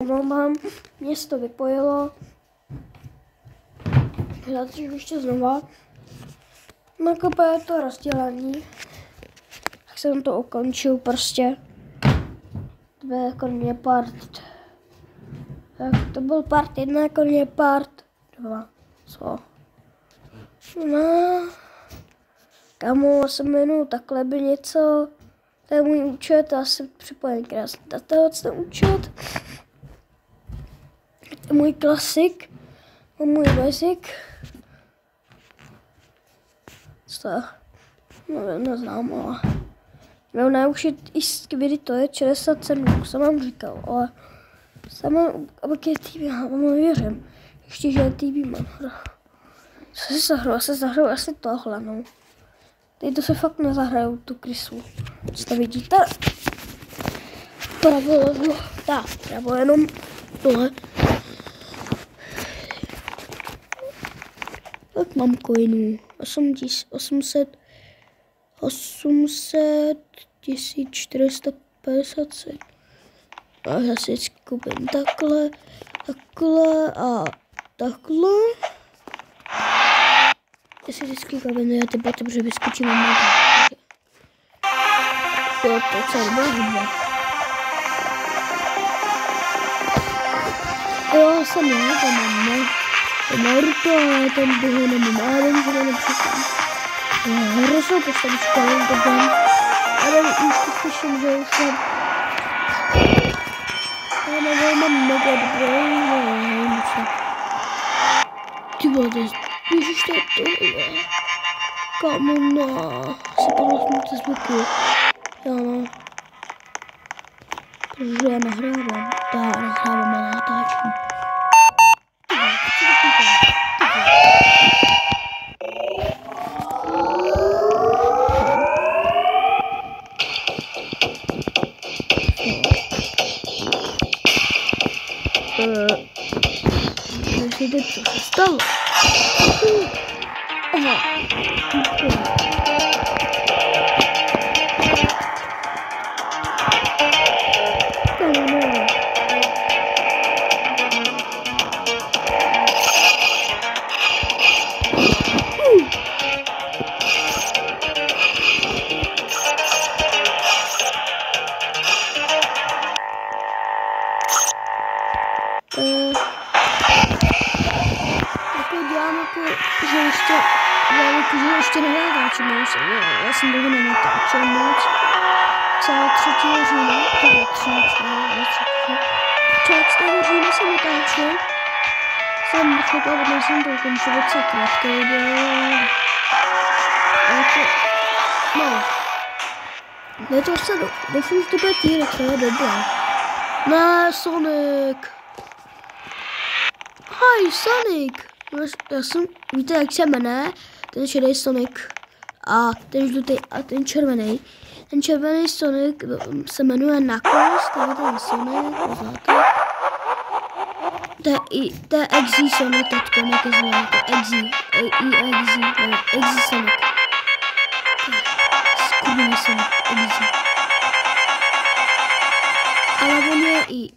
Omlouvám, mě se to vypojilo. Zatím ještě znova. Nakope to rozdělení. Tak jsem to ukončil prostě. To byl jako mě part. Tak to byl part 1, jako mě part 2. Co? No. Kamu 8 minut, takhle by něco. To je můj účet, já jsem připojen krásně na ten účet. To je můj klasik. Můj basic. Co? No, neznám, ale měl naučit i skvělý, to je 67, jsem vám říkal, ale abych je týbí, mám věřím. Ještě, že je týbí, mám. Se zahraju asi tohle, no. Teď to se fakt nezahraju, tu krysu. Co to vidíte? Pravo jenom tohle. Tak mám coinů. 800 1457. A já si vždycky koupím takhle a takhle. Já si vždycky koupím, já ty boty, protože vyskočím na motor. Jo, to je celá hudba. Jo, jsem já, to mám, ne? Naruto, ale ten bohu nemám, ale vím, že to nepřišel. Hroznou postavičku, ale to mám. Ale už to slyším, že už mám. Já nevím, mám mega dobré, nevím co. Ty vole, ježiš, to je tohle. Kámo, no. Si pomoct ty zvuky. Já no. Protože já nahrávám. Nahrávám a natáčím. Teď co se stalo? Aha. Že ještě nenatáčím, já jsem dlouho nenatáčel moc. Třeba 3. října, to je 13. října jsem natáčel. Jsem čekal, že jsem to ukončil docela krátké video. No. Ne, to se doufám, že to bude týrek, to je dobré. Ne, Sonic. Hi, Sonic. Já jsem, víte, jak se jmenuje? Ten šedý Sonic a ten žlutý a ten červený. Ten červený Sonic se jmenuje Knuckles, to je ten Sonic, poznáte. To je Exy Sonic, teďko, nějaký zlé, to je Exy, Exy Sonic. Skurvený Sonic, Exy. Ale on je i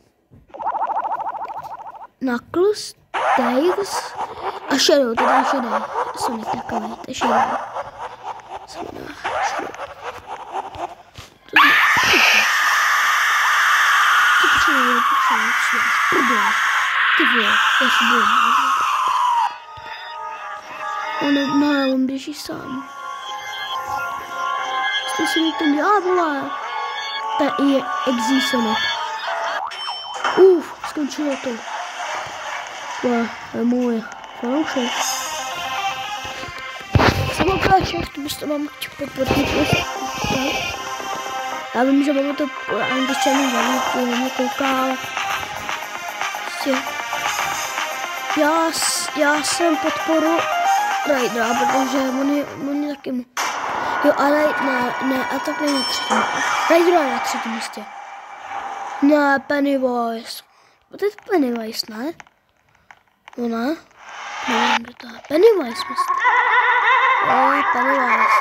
Knuckles, Tails a Shadow, to je šedý. Sonic takový, to je Shadow. Se jmenuje Shadow. To je ty vole, já si bojím. On běží sám. Jste si mi ten vole. To je Exy Sonic. Skončilo to. To je moje fanoušek. Jsem okáček, to byste mám podpořit. Já vím, že mám to angličtinu zavít, mě kouká, ale já jsem podporu Raidera, protože on je taky jo, a ne, a tak ne na 3. Raidera je na 3. místě. Ne, Pennywise. To je Pennywise, ne? No ne? Nevím, kdo to je. Pennywise, myslím. Jo, Pennywise.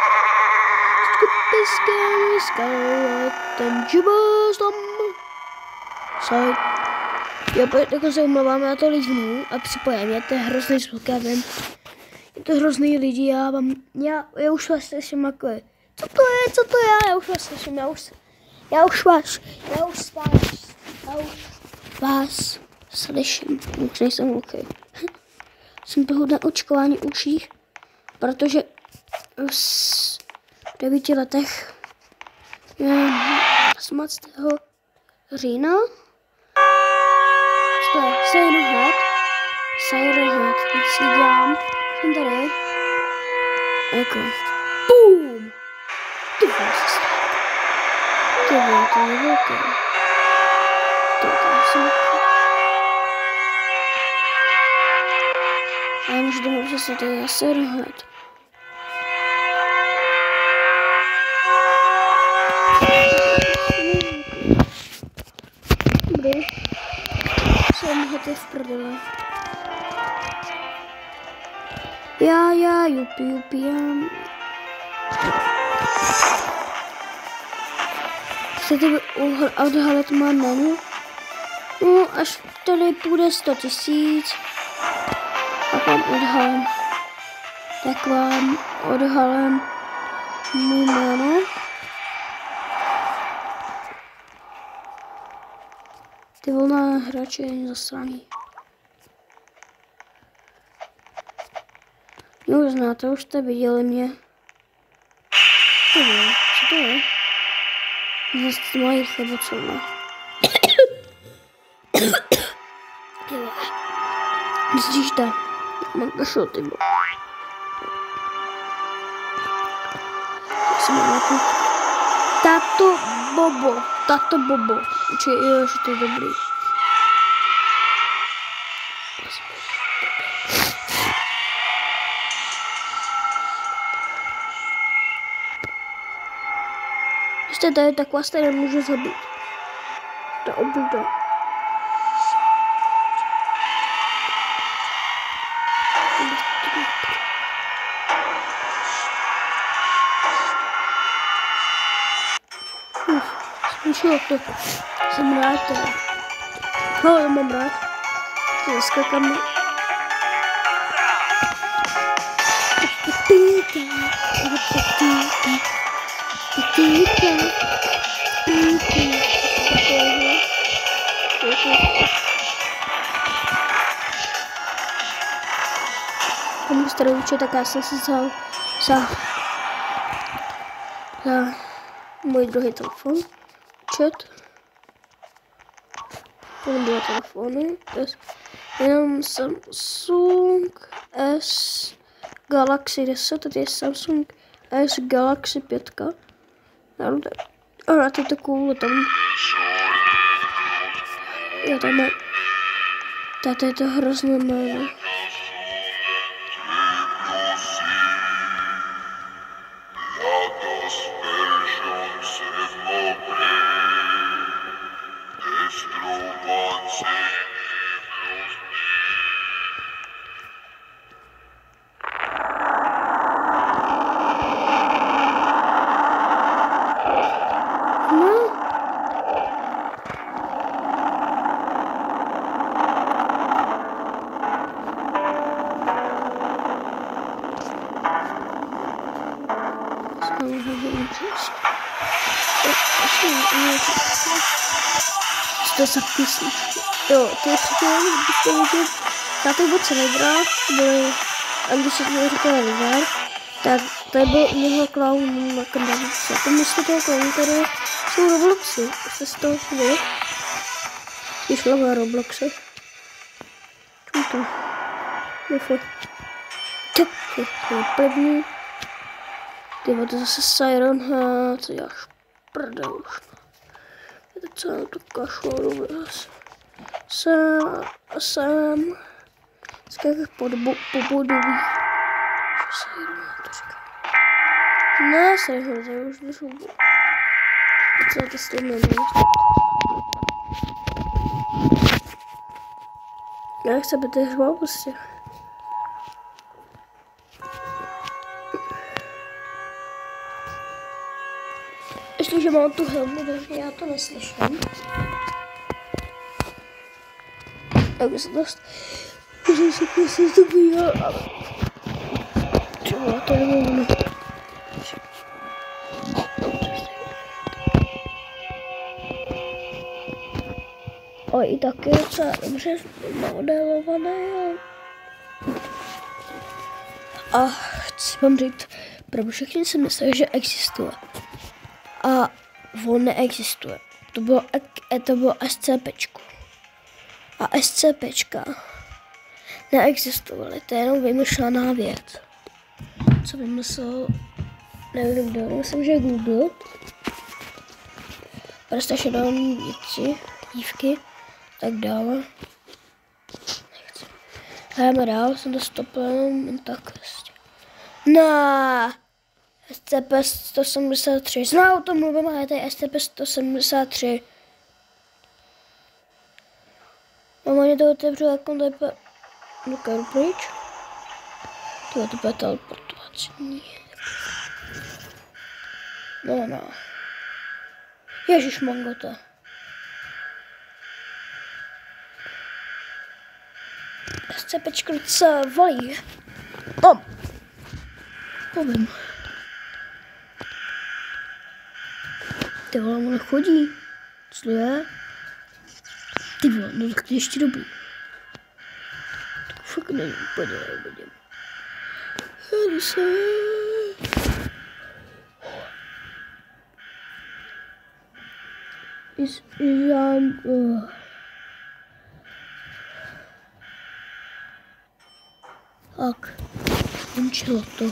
Scary skeleton, jibbers, side. jako se umlouvám, já to líznu a připojím, je to hrozný zvuk, já vím. Je to hrozný lidi, já už vás slyším jako je. Co to je, já už vás slyším, já už vás slyším, už nejsem hluchý. Jsem toho na očkování uších, protože v 9 letech 18. října to je Siren Head, když si dělám, jsem tady, jako, BOOM! Ty vole, to je velké. To jsem. A já můžu domů přesně, to je Siren Head. Dobrý. Jsem hotý v prdele. Já, jupi, já. Chcete odhalit má menu? No, až tady půjde 100 000. Tak vám odhalím. Můj jméno. Ty volná hráče je zasraný. Mě už znáte, už jste viděli mě. Ty vole, co to je? Zase mají chybu, co má. Ty vole. Myslíš to? Mám kašel, ty vole. Jsem nějaký... Tato Bobo. Či jo, že to je dobrý. Jste tady, tak vás tady nemůžu zabít. To obuda. Slyšel to. Jsem rád teda. No, já mám rád. Zaskakám. Mám starou účet, tak já jsem si vzal za můj druhý telefon. Účet. Mám 2 telefony. To je jenom Samsung S Galaxy 10, tady je Samsung S Galaxy 5. A na to takovou tam. Jo, tam je. Tady je to hrozně jméno. To je písničky. Jo, ty předtím, byste vidět, na to byl celý graf, byly, a když jsem říkala River, tak tady byl u něho clown na kandálice. To místo toho clownu tady jsou Robloxy. Jste z toho vidět? Když levá Robloxy. Čím to? Nefoj. Tak, to je první. Ty to zase Siren Head, co děláš prdel už. Teď co na to kašlo, vůbec. Jsem skákách po bodových. Že Siren Head to říká. Ne, Siren Head, já už došel. Teď se na to stejně já chci, aby to hřval prostě. Ještě, že mám tu helmu, takže já to neslyším. Tak se dost, že se prostě to bývá, ale třeba to nemohu. Ale i tak je docela dobře namodelované. A chci vám říct, pro všechny si mysleli, že existuje. A on neexistuje. To bylo SCPčko. A SCPčka neexistovaly, to je jenom vymyšlená věc. Co vymyslel, nevím kdo, myslím, že Google. Prostě šedální věci, dívky, tak dále. Hrajeme dál, jsem to stopil, jen tak prostě. Na SCP-173, znovu o tom mluvím, ale to je SCP-173. Normálně to otevřu, jak on tady dokážu pryč. To bude teleportovací. No. Ježiš, mangota. SCPčko docela volí. Tam. Povím. Ty vole, on chodí. Co je? Ty vole, no tak to je ještě dobrý. Tak fakt nevím, podívej. Hry se. Tak, skončilo to.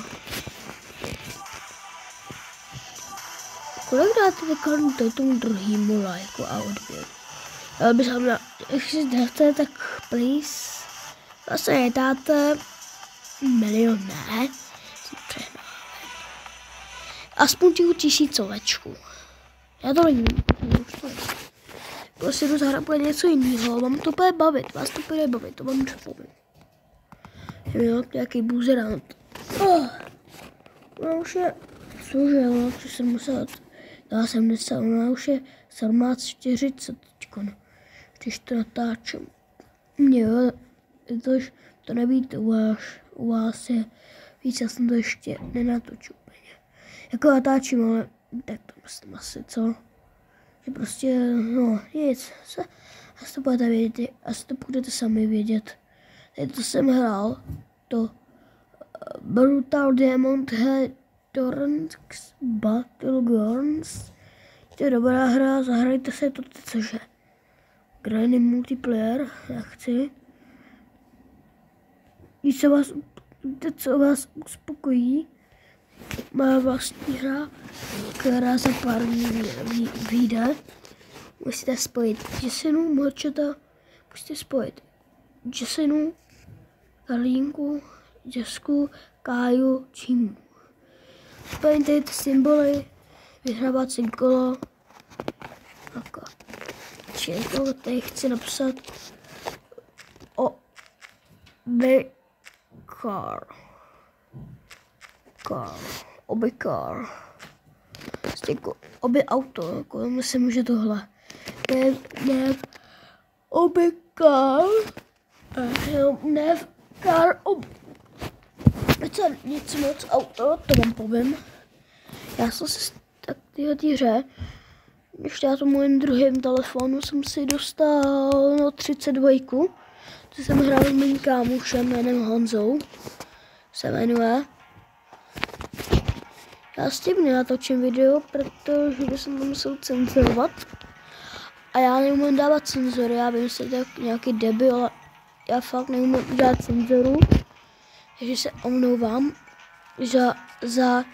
Kolik dáte teďka tomu druhýmu lajku a odběr? Ale bych vám na, jestli dáte, tak please. Zase nedáte milion, ne? Aspoň těch 1000 ovečků. Já to nevím. Prostě jdu zahrát bude něco jiného. Mám to bude bavit. Vás to bude bavit. To vám povím. Jo, nějaký buzerant. Ona už je, cože, ona už je 70. Dá 70, ona už je 17:40 teďko, když to natáčím. Jo, to nevíte, u vás je víc, já jsem to ještě nenatočil úplně. Jako natáčím, ale tak to myslím asi, co? Že prostě, no, nic, asi to budete vědět, asi to budete sami vědět. Teď to jsem hrál, to Brutal Diamond Headorns Battlegrounds. To je dobrá hra, zahrajte se to, cože. Grinding multiplayer, já chci. Víš, co vás uspokojí, má vlastní hra, která za pár dní vyjde. Musíte spojit Jasonu, Morčata, musíte spojit Jasonu, Karlínku, Jasku, Káju, Čímu. Spojíte ty symboly, vyhrávací kolo. Čekal, tady chci napsat Obikar. Obě auto, jako myslím, že tohle. Ne, Obikar. Ne, kar, něco moc auto, to vám povím. Já jsem si tak tyhle hře, ještě já tomu jen druhým telefonu jsem si dostal no 32. To jsem hrál s mým kámošem jménem Honzou. Se jmenuje. Já s tím nenatočím video, protože bych to musel cenzurovat. A já neumím dávat cenzury, já vím, že jste tak nějaký debil, ale já fakt neumím dát cenzuru. Takže se omlouvám za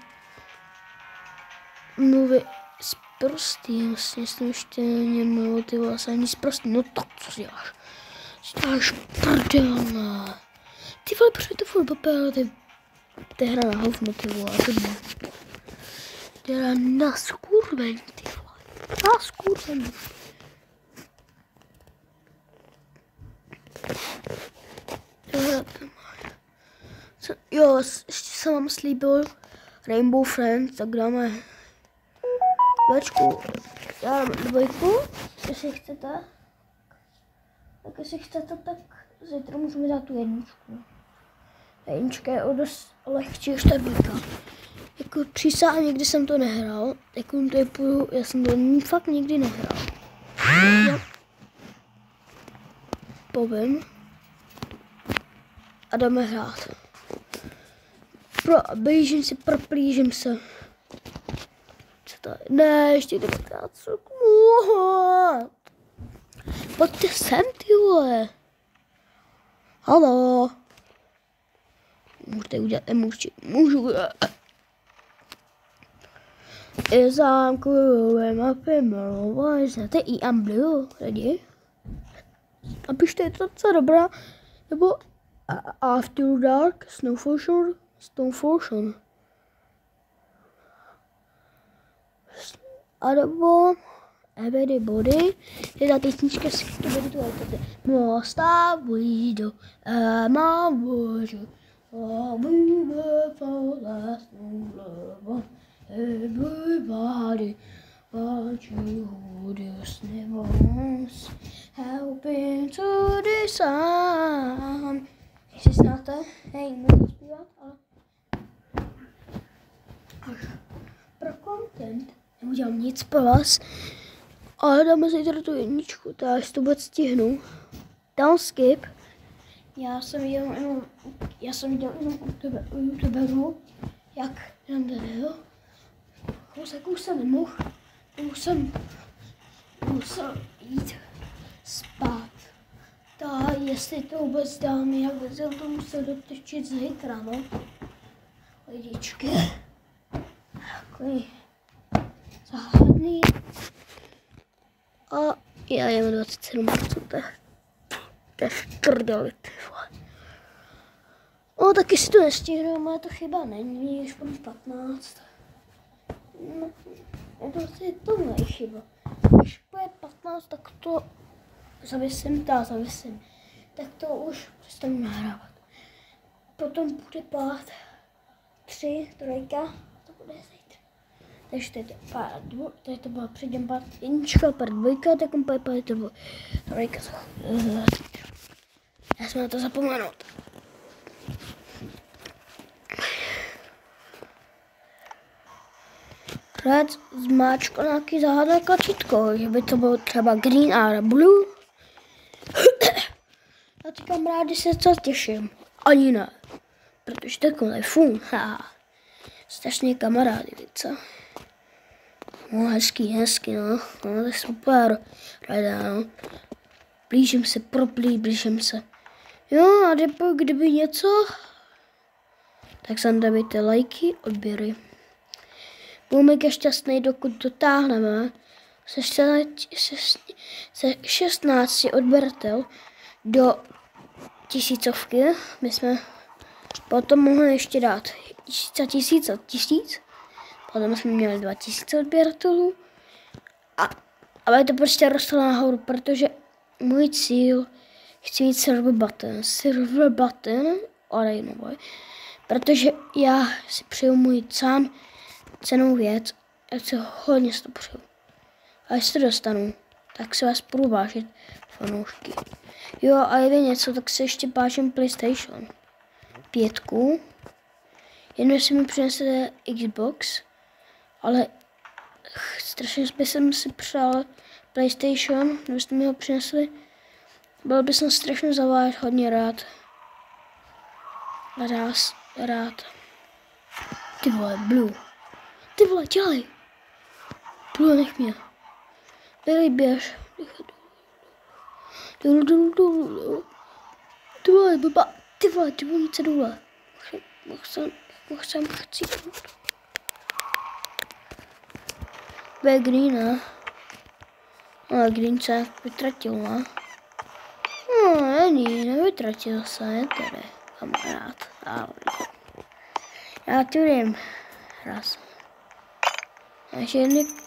mluvy s prostý, vlastně jsem ještě nemluvil, ty vole, ani s prostý, no tak co si děláš? Co děláš prdelná? Ty vole, proč to furt papel, ty hra na hovno, ty vole, ty hra na skurveň, ty vole, na skurveň. Jo, ještě jsem vám slíbil Rainbow Friends, tak dáme dvojku, já dám dvojku, jestli chcete. Tak jestli chcete, tak zítra můžeme dát tu jedničku. Jednička je o dost lehčí než ta dvojka. Jako přísahám, nikdy jsem to nehrál. Jako to je půjdu, já jsem to fakt nikdy nehrál. Já povím. A jdeme hrát. Blížím se, proplížím se. Co to je? Ne, ještě jdeme hrát. Pojďte sem, ty vole. Haló. Můžete udělat emoji. Můžu. I zámkové mapy mluví se i Blue, lidi. Napište to, co dobrá. Nebo After Dark, Snowfortion. A nebo Everybody. Je ta písnička, s kterou to je. Mosta vyjdu, má božu. A we were for last love. Everybody, but you just never once helping to the sun. Jestli znáte, hej, můžu zpívat, ale pro content neudělám nic pro vás, ale dáme zítra tu jedničku, tak jestli to vůbec stihnu. Down skip. Já jsem viděl jenom YouTuberu, jak jenom video. Kousek už jsem nemohl, už jsem musel jít spát. Tak jestli to vůbec dám, jak jsem to musel dotočit zítra, no. Lidičky. Takový záhadný. A já jem 27%, to je škrdeli, ty vole. No taky si to nestihnu, ale to chyba není, už mám 15. No, to není chyba. Když bude 15, tak to zavisím. Tak to už přestanu nahrávat. Potom bude pát 3, 3, to bude zítra. Takže teď to byla předtím pát jednička, pát dvojka, tak pát to trojka. Já jsem na to zapomenout. Rád zmáčkal nějaký záhadné tlačítko, že by to bylo třeba green a blue. A ty kamarádi se co těším. Ani ne. Protože takový fun. Strašně kamarádi, více. No hezký, no. No to je super. Ráda, no. Blížím se. Jo a kdyby něco, tak sem dejte lajky, odběry. Budu mega šťastný, dokud dotáhneme se 16 odběratel do 1000. My jsme potom mohli ještě dát 1000. Potom jsme měli 2000 odběratelů. Ale to prostě rostlo nahoru, protože můj cíl, chci mít server button, protože já si přeju můj cenou věc, já si hodně si to přeju. A jestli to dostanu, tak se vás budu vážit, fanoušky. Jo, a je něco, tak se ještě vážím PlayStation 5. Jenom si mi přinesete Xbox, ale strašně jsem si přál PlayStation, kdybyste mi ho přinesli. Byl bych strašně za vás hodně rád. Ty vole, Blue. Ty vole, dělej. Blue, nech mě. Billy, běž. Ty vole, blba. Ty vole, nic důle. Mohl jsem chcípnout. Bude Greena. Ale Green se vytratil, ne? No, nevytratil se, je tady, kamarád. Já tu vím. Raz.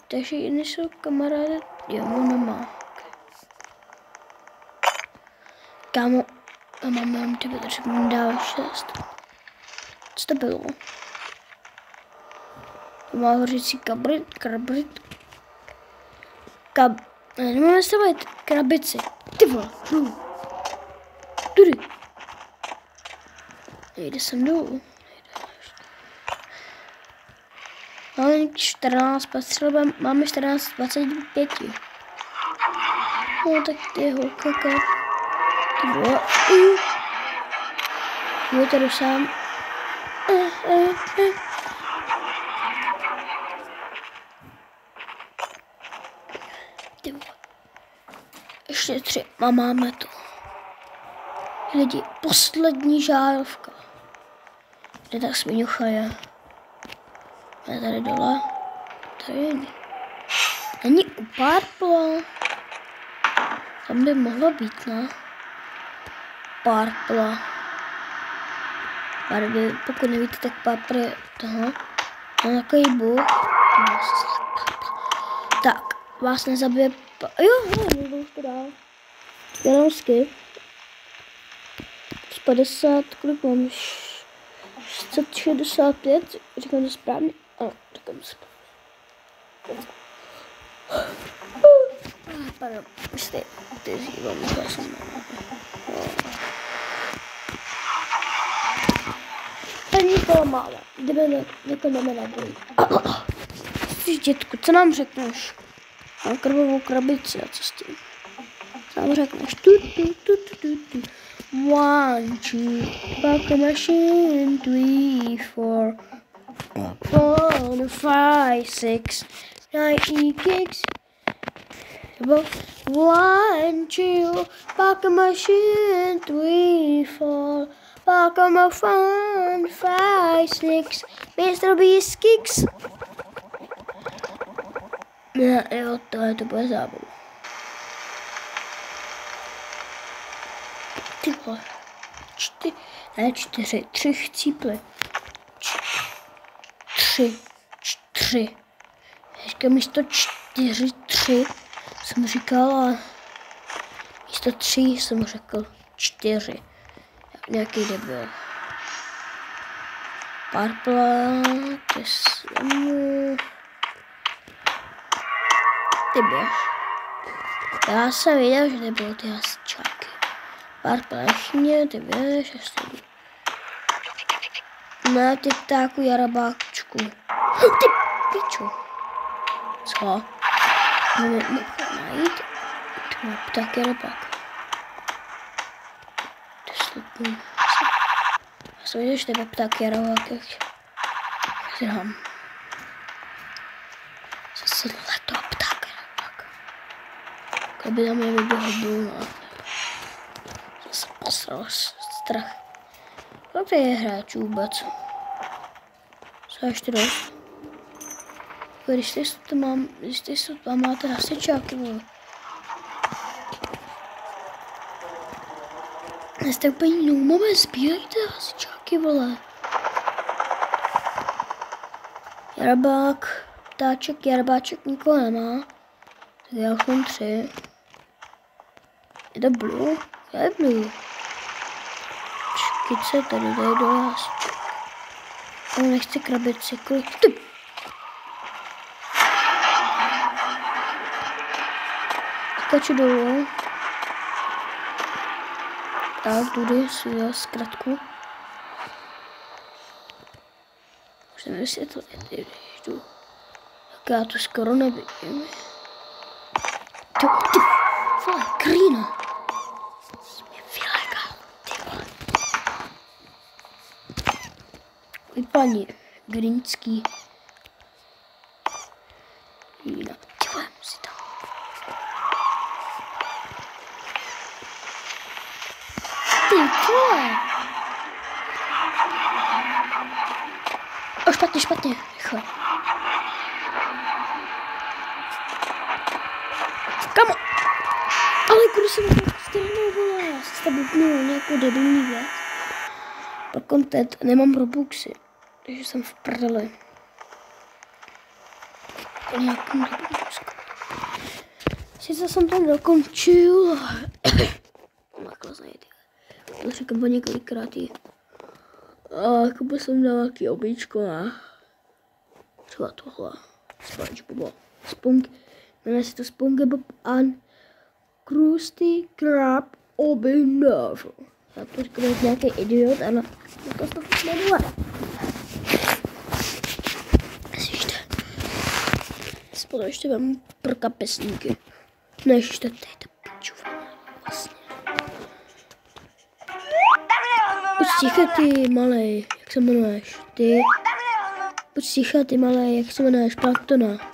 Takže jedny jsou kamarády, jo, on nemá. Kámo, a mám tebe, takže mi dává 6. Co to bylo? To má hořící nemáme stavit krabici. Ty vole, Nejde sem dolů. Máme 14, máme 14, 25. No tak ty holka, ty vole. Jo, tady sám. Ty vole. Ještě 3 a máme to. Lidi, poslední žárovka. Kde ta sviňucha je? Je tady dole. Tady není u Purple. Tam by mohlo být, ne? Purple. Barvy, pokud nevíte, tak Purple je toho. Mám takový bůh. Tak, vás nezabije. Jo, můžu to dál. Jenom skip. 50, kolik mám? 665, říkám to správně? Ano, říkám to správně. Pardon, jste ty zhývám, já jsem ani toho málo, jdeme na boj. Jsi dětku, co nám řekneš? Mám krvovou krabici a co s tím? Co nám řekneš? One, two, bucket machine, 3, 4, 5, 6, 9 kicks. 1, 2, bucket machine, 3, 4, bucket machine, 5, 6, Mr. Beast kicks. Jo, to bude zábavu. Ty vole. 3 chcíply. 3. Ještě místo 4, 3 jsem říkal, ale místo 3 jsem řekl 4. Nějaký debil. Purple, ty běž. Já jsem věděl, že nebylo ty hasičáky. Pár plešně, ty běž, až tady. Ne, ty ptáku jarabáčku. Ty pičo. Co? Můžu najít? Ty má pták jarabák. Ty slupný. Já jsem věděl, že tebe pták jarabák, jak si dám. Zase leto pták jarabák. Kdyby tam je vyběhl důl, zase posral strach. Kolik je hráčů vůbec? Co ještě dost? Když ty tam máte hasičáky, vole. Jste úplně noumové, sbírejte hasičáky, vole. Jarabák, ptáček, jarabáček nikoho nemá. Tak já už mám 3. Je to blue? Je blue. Čekice, tady jde do hasičák. On nechce krabici, kolik ty? Skaču dolů. Tak, tudy si udělal zkratku. Už nevím, jestli je to když jdu. Tak já to skoro nevidím. Ty vole, krýna. Jsi mě vylegal, ty vole. Paní Grinský. Krýna, ty vole, musí tam. Ty vole. O, špatně, rychle. Kamo! Ale kudy jsem to strhnul, vole, já jsem se bupnul nějakou debilní věc. Pro content nemám Robuxy, takže jsem v prdeli. Nějakou Robuxku. Sice jsem to dokončil, makla zajít. To říkám po několikrát. A jako by jsem dal nějaký običko, ne? Třeba tohle. SpongeBob. Jmenuje se to SpongeBob and Krusty Krab objednává. A počkej, nějaký idiot, ale to to jmenuje. Slyšte. Spodem ještě vemu pro kapesníky. Než to je ta pičuva. Vlastně. Buď ticha ty malej, jak se jmenuješ? Ty. Buď ticha ty malej, jak se jmenuješ? Planktona.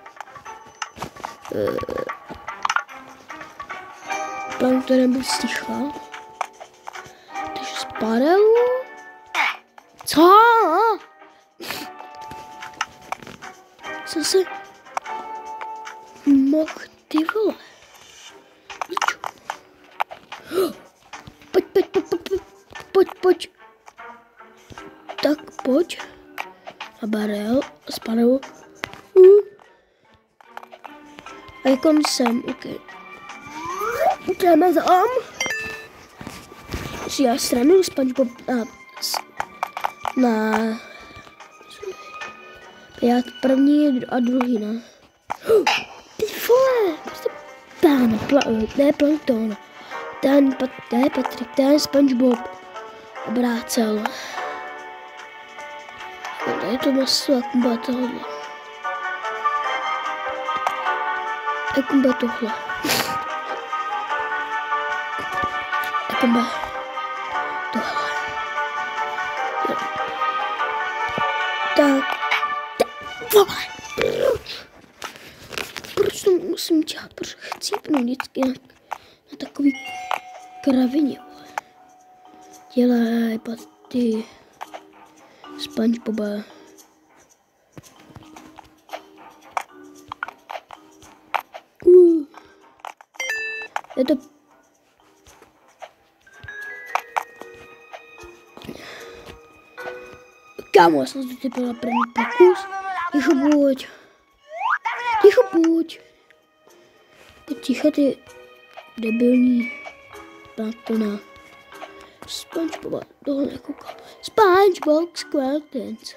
Planktonem buď ticha. Takže spadal. Co? Jsem se mohl, ty vole. Pojď. Tak pojď. A barel, spadl. A jako jsem, ok. Jdeme tam. Si já stranu SpongeBob na já první a druhý, ne? Ty vole, prostě ne Plankton. Ten Patrik, ten SpongeBob obrácel. Tady to maso, jak bude tohle. Jak bude tohle. Jak bude tohle. Tak. Proč to musím dělat? Proč chcípnu vždycky na takový kravině, vole. Dělej, paty. SpongeBoba. Je to... Kámo, já jsem to typila první pokus. Ticho buď. Buď ticho, ty debilní Planktona. SpongeBoba, tohle nekoukám. SpongeBob SquarePants.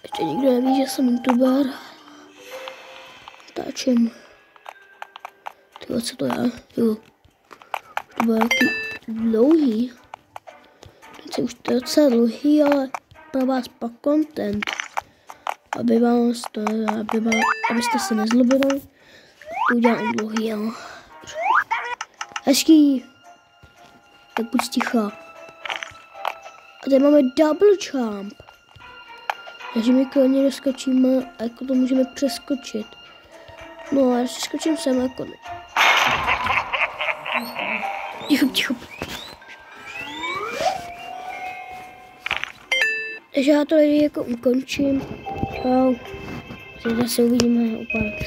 Ještě nikdo neví, že jsem youtuber. Táčím. Tyhle, co to je? Jo. To bylo jaký dlouhý. Teď už to je docela dlouhý, ale pro vás pak content. Abyste se nezlobili. To udělám dlouhý, jo. Hezký. Tak buď ticha. A tady máme double jump. Takže my klidně doskočíme a jako to můžeme přeskočit. No a když skočím sem jako... Ticho. Takže já to jako ukončím. Zase uvidíme o pár